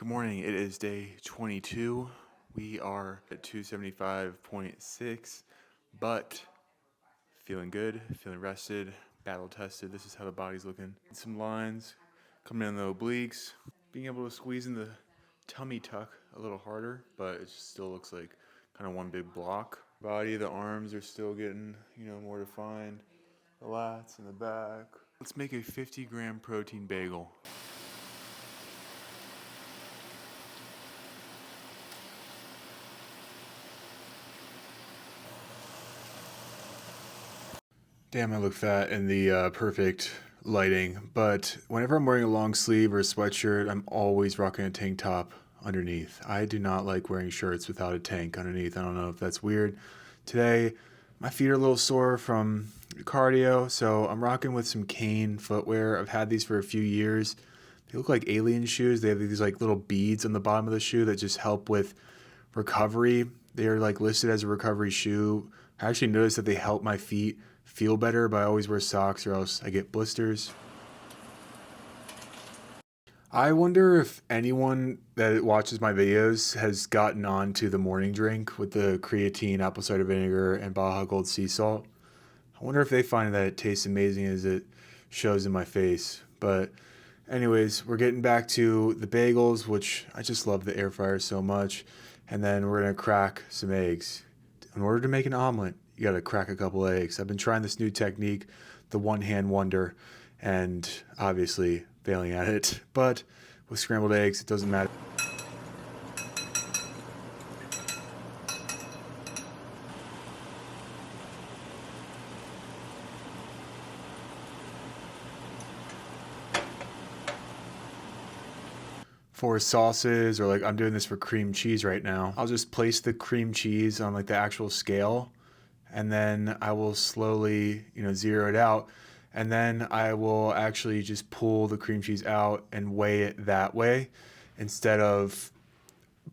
Good morning. It is day 22. We are at 275.6, but feeling good, feeling rested, battle tested. This is how the body's looking. Some lines coming in the obliques, being able to squeeze in the tummy tuck a little harder, but it still looks like kind of one big block. Body, the arms are still getting, more defined. The lats and the back. Let's make a 50-gram protein bagel. Damn, I look fat in the perfect lighting, but whenever I'm wearing a long sleeve or a sweatshirt, I'm always rocking a tank top underneath. I do not like wearing shirts without a tank underneath. I don't know if that's weird. Today, my feet are a little sore from cardio, so I'm rocking with some Cane footwear. I've had these for a few years. They look like alien shoes. They have these like little beads on the bottom of the shoe that just help with recovery. They are like listed as a recovery shoe. I actually noticed that they help my feet feel better, but I always wear socks or else I get blisters. I wonder if anyone that watches my videos has gotten on to the morning drink with the creatine, apple cider vinegar, and Baja Gold sea salt. I wonder if they find that it tastes amazing as it shows in my face. But anyways, we're getting back to the bagels, which I just love the air fryer so much. And then we're going to crack some eggs. In order to make an omelet, you got to crack a couple eggs. I've been trying this new technique, the one-hand wonder, and obviously failing at it. But with scrambled eggs, it doesn't matter. For sauces, or like I'm doing this for cream cheese right now, I'll just place the cream cheese on like the actual scale, and then I will slowly, zero it out. And then I will actually just pull the cream cheese out and weigh it that way instead of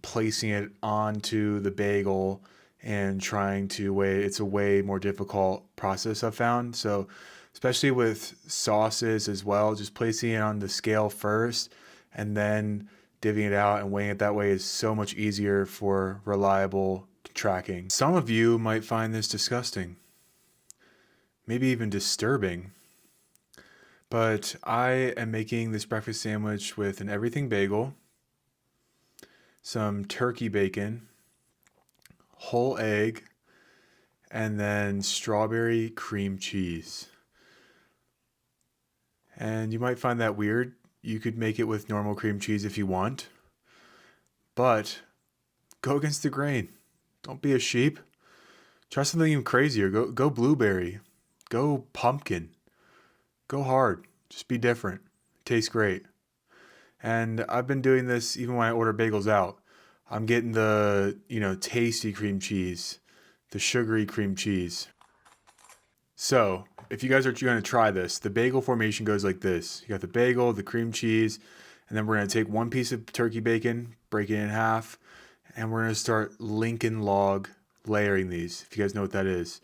placing it onto the bagel and trying to weigh it. It's a way more difficult process I've found. So, especially with sauces as well, just placing it on the scale first and then divvying it out and weighing it that way is so much easier for reliable tracking. Some of you might find this disgusting, maybe even disturbing, but I am making this breakfast sandwich with an everything bagel, some turkey bacon, whole egg, and then strawberry cream cheese. And you might find that weird. You could make it with normal cream cheese if you want, but go against the grain. Don't be a sheep. Try something even crazier. Go blueberry. Go pumpkin. Go hard. Just be different. Tastes great. And I've been doing this even when I order bagels out. I'm getting the, tasty cream cheese, the sugary cream cheese. So, if you guys are going to try this, the bagel formation goes like this. You got the bagel, the cream cheese, and then we're going to take one piece of turkey bacon, break it in half, and we're going to start Lincoln log layering these, if you guys know what that is.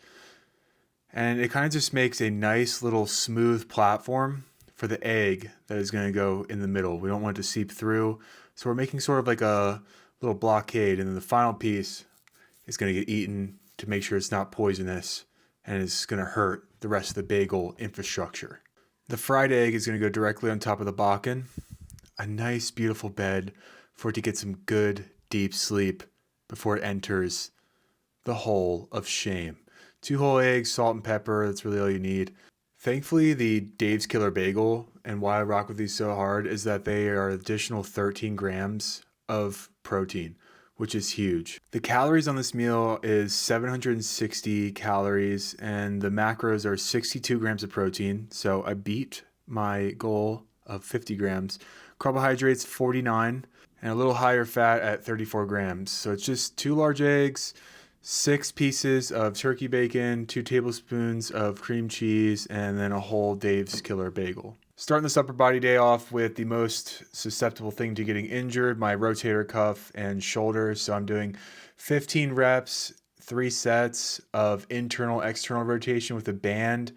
And it kind of just makes a nice little smooth platform for the egg that is going to go in the middle. We don't want it to seep through. So we're making sort of like a little blockade. And then the final piece is going to get eaten to make sure it's not poisonous and it's going to hurt the rest of the bagel infrastructure. The fried egg is going to go directly on top of the bakken. A nice, beautiful bed for it to get some good, deep sleep before it enters the hole of shame. 2 whole eggs, salt and pepper, that's really all you need. Thankfully, the Dave's Killer Bagel, and why I rock with these so hard, is that they are additional 13 grams of protein, which is huge. The calories on this meal is 760 calories, and the macros are 62 grams of protein, so I beat my goal of 50 grams. Carbohydrates, 49, and a little higher fat at 34 grams. So it's just 2 large eggs, 6 pieces of turkey bacon, 2 tablespoons of cream cheese, and then a whole Dave's Killer Bagel. Starting this upper body day off with the most susceptible thing to getting injured, my rotator cuff and shoulder. So I'm doing 15 reps, 3 sets of internal, external rotation with a band.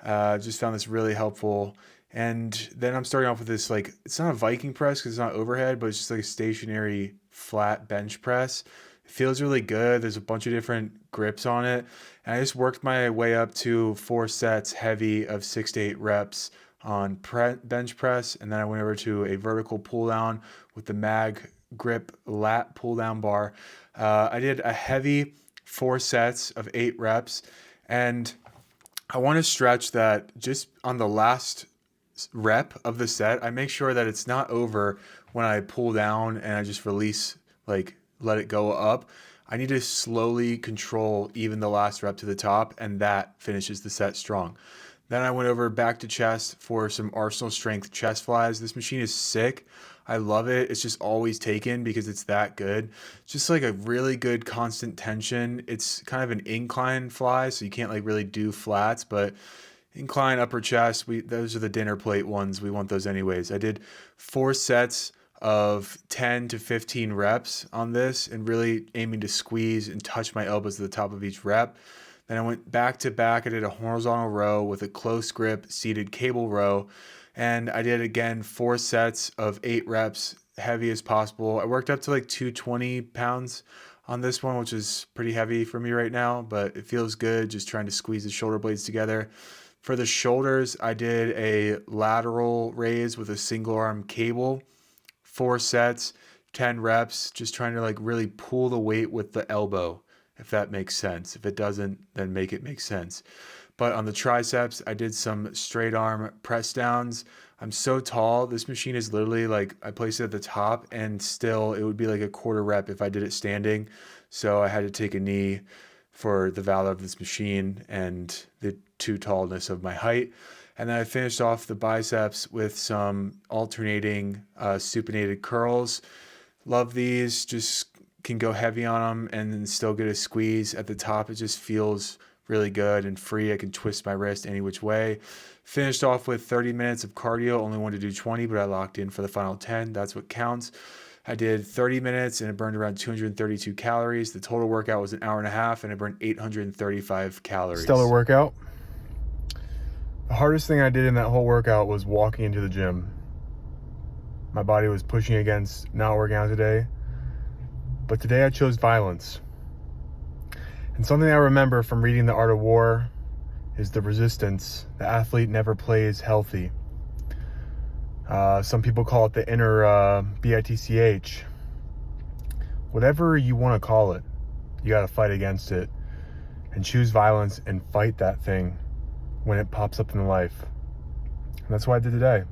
Just found this really helpful And then I'm starting off with this, like, it's not a Viking press because it's not overhead, but it's just like a stationary flat bench press. It feels really good. There's a bunch of different grips on it. And I just worked my way up to 4 sets heavy of 6 to 8 reps on bench press. And then I went over to a vertical pull down with the mag grip lat pull down bar. I did a heavy 4 sets of 8 reps. And I want to stretch that just on the last rep of the set. I make sure that it's not over when I pull down and I just release, like let it go up. I need to slowly control even the last rep to the top, and that finishes the set strong. Then I went over back to chest for some Arsenal strength chest flies. This machine is sick. I love it. It's just always taken because it's that good. It's just like a really good constant tension. It's kind of an incline fly, so you can't like really do flats, but incline upper chest, those are the dinner plate ones. We want those anyways. I did 4 sets of 10 to 15 reps on this and really aiming to squeeze and touch my elbows at the top of each rep. Then I went back to back. I did a horizontal row with a close grip seated cable row. And I did again 4 sets of 8 reps, heavy as possible. I worked up to like 220 pounds on this one, which is pretty heavy for me right now, but it feels good just trying to squeeze the shoulder blades together. For the shoulders, I did a lateral raise with a single arm cable, 4 sets, 10 reps, just trying to like really pull the weight with the elbow, if that makes sense. If it doesn't, then make it make sense. But on the triceps, I did some straight arm press downs. I'm so tall. This machine is literally like, I placed it at the top and still it would be like a quarter rep if I did it standing. So I had to take a knee for the valor of this machine and the too tallness of my height. And then I finished off the biceps with some alternating supinated curls. Love these, just can go heavy on them and then still get a squeeze at the top. It just feels really good and free. I can twist my wrist any which way. Finished off with 30 minutes of cardio. Only wanted to do 20, but I locked in for the final 10. That's what counts. I did 30 minutes and it burned around 232 calories. The total workout was an hour and a half and it burned 835 calories. Stellar workout. The hardest thing I did in that whole workout was walking into the gym. My body was pushing against not working out today, but today I chose violence. And something I remember from reading The Art of War is the resistance. The athlete never plays healthy. Some people call it the inner BITCH. Whatever you want to call it, you got to fight against it and choose violence and fight that thing when it pops up in life. And that's what I did today.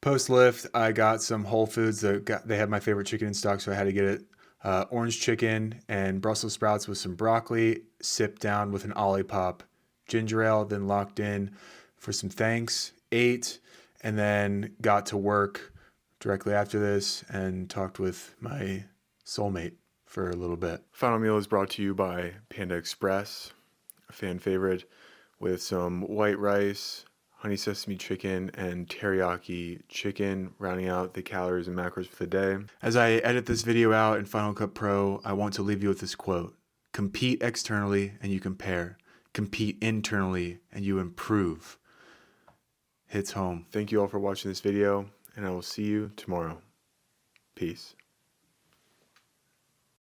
Post lift, I got some Whole Foods. They had my favorite chicken in stock, so I had to get it. Orange chicken and Brussels sprouts with some broccoli, sipped down with an Olipop ginger ale, then locked in for some thanks, ate, and then got to work directly after this and talked with my soulmate for a little bit. Final meal is brought to you by Panda Express, a fan favorite, with some white rice, honey sesame chicken, and teriyaki chicken, rounding out the calories and macros for the day. As I edit this video out in Final Cut Pro, I want to leave you with this quote: compete externally and you compare. Compete internally and you improve. Hits home. Thank you all for watching this video, and I will see you tomorrow. Peace.